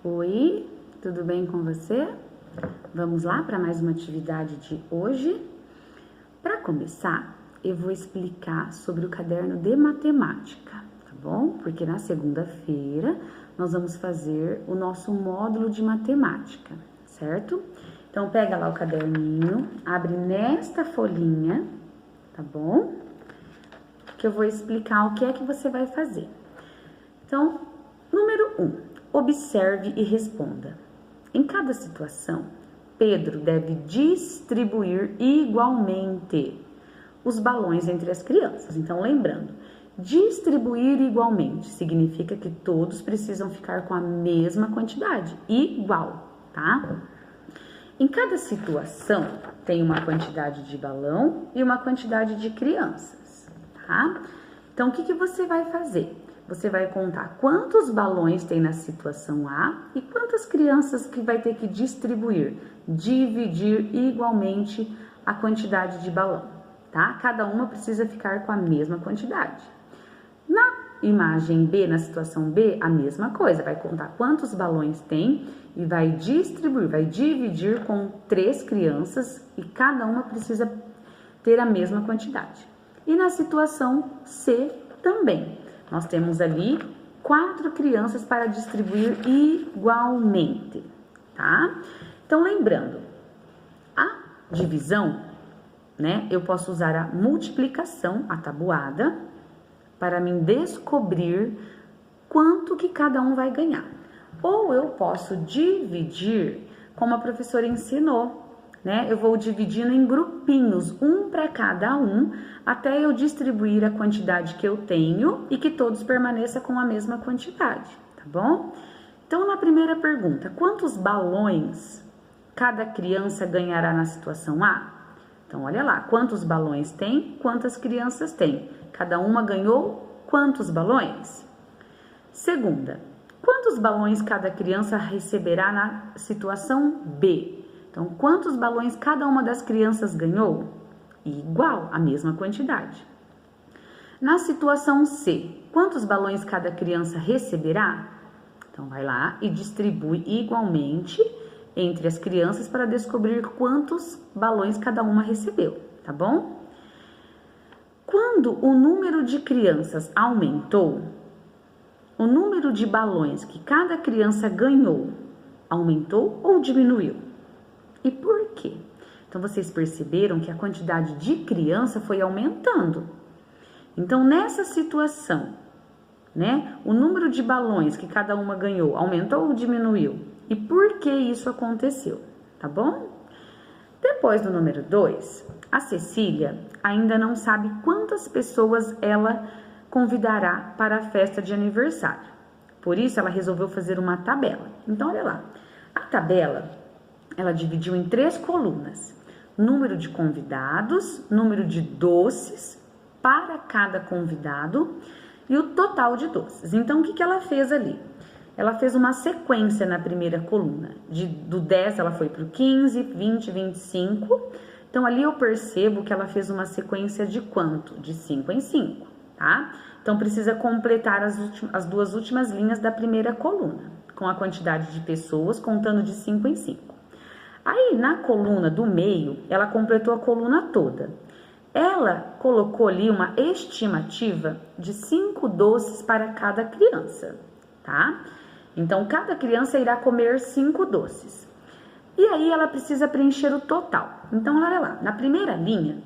Oi, tudo bem com você? Vamos lá para mais uma atividade de hoje? Para começar, eu vou explicar sobre o caderno de matemática, tá bom? Porque na segunda-feira nós vamos fazer o nosso módulo de matemática, certo? Então pega lá o caderninho, abre nesta folhinha, tá bom? Que eu vou explicar o que é que você vai fazer. Então, número 1. Observe e responda. Em cada situação, Pedro deve distribuir igualmente os balões entre as crianças. Então, lembrando, distribuir igualmente significa que todos precisam ficar com a mesma quantidade, igual, tá? Em cada situação, tem uma quantidade de balão e uma quantidade de crianças, tá? Então, o que você vai fazer? Você vai contar quantos balões tem na situação A e quantas crianças que vai ter que distribuir, dividir igualmente a quantidade de balão, tá? Cada uma precisa ficar com a mesma quantidade. Na imagem B, na situação B, a mesma coisa, vai contar quantos balões tem e vai distribuir, vai dividir com 3 crianças e cada uma precisa ter a mesma quantidade. E na situação C também. Nós temos ali 4 crianças para distribuir igualmente, tá? Então, lembrando, a divisão, né? Eu posso usar a multiplicação, a tabuada, para mim descobrir quanto que cada um vai ganhar. Ou eu posso dividir, como a professora ensinou, né? Eu vou dividindo em grupinhos, um para cada um, até eu distribuir a quantidade que eu tenho e que todos permaneçam com a mesma quantidade, tá bom? Então, na primeira pergunta, quantos balões cada criança ganhará na situação A? Então, olha lá, quantos balões tem, quantas crianças tem? Cada uma ganhou quantos balões? Segunda, quantos balões cada criança receberá na situação B? Então, quantos balões cada uma das crianças ganhou? Igual, a mesma quantidade. Na situação C, quantos balões cada criança receberá? Então, vai lá e distribui igualmente entre as crianças para descobrir quantos balões cada uma recebeu, tá bom? Quando o número de crianças aumentou, o número de balões que cada criança ganhou aumentou ou diminuiu? E por quê? Então, vocês perceberam que a quantidade de criança foi aumentando. Então, nessa situação, né, o número de balões que cada uma ganhou aumentou ou diminuiu? E por que isso aconteceu? Tá bom? Depois do número 2, a Cecília ainda não sabe quantas pessoas ela convidará para a festa de aniversário. Por isso, ela resolveu fazer uma tabela. Então, olha lá. A tabela, ela dividiu em 3 colunas. Número de convidados, número de doces para cada convidado e o total de doces. Então, o que ela fez ali? Ela fez uma sequência na primeira coluna. Do 10 ela foi para o 15, 20, 25. Então, ali eu percebo que ela fez uma sequência de quanto? De 5 em 5, tá? Então, precisa completar as 2 últimas linhas da primeira coluna, com a quantidade de pessoas, contando de 5 em 5. Aí, na coluna do meio, ela completou a coluna toda. Ela colocou ali uma estimativa de 5 doces para cada criança, tá? Então, cada criança irá comer 5 doces. E aí, ela precisa preencher o total. Então, olha lá, na primeira linha,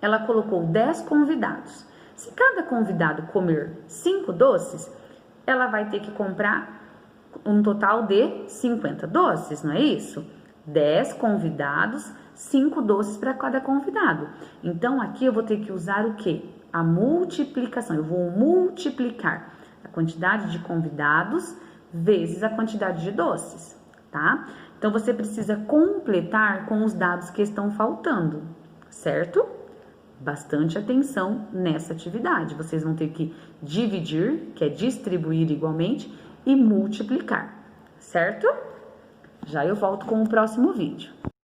ela colocou 10 convidados. Se cada convidado comer 5 doces, ela vai ter que comprar um total de 50 doces, não é isso? 10 convidados, 5 doces para cada convidado. Então, aqui eu vou ter que usar o quê? A multiplicação. Eu vou multiplicar a quantidade de convidados vezes a quantidade de doces, tá? Então, você precisa completar com os dados que estão faltando, certo? Bastante atenção nessa atividade. Vocês vão ter que dividir, que é distribuir igualmente, e multiplicar, certo? Já eu volto com o próximo vídeo.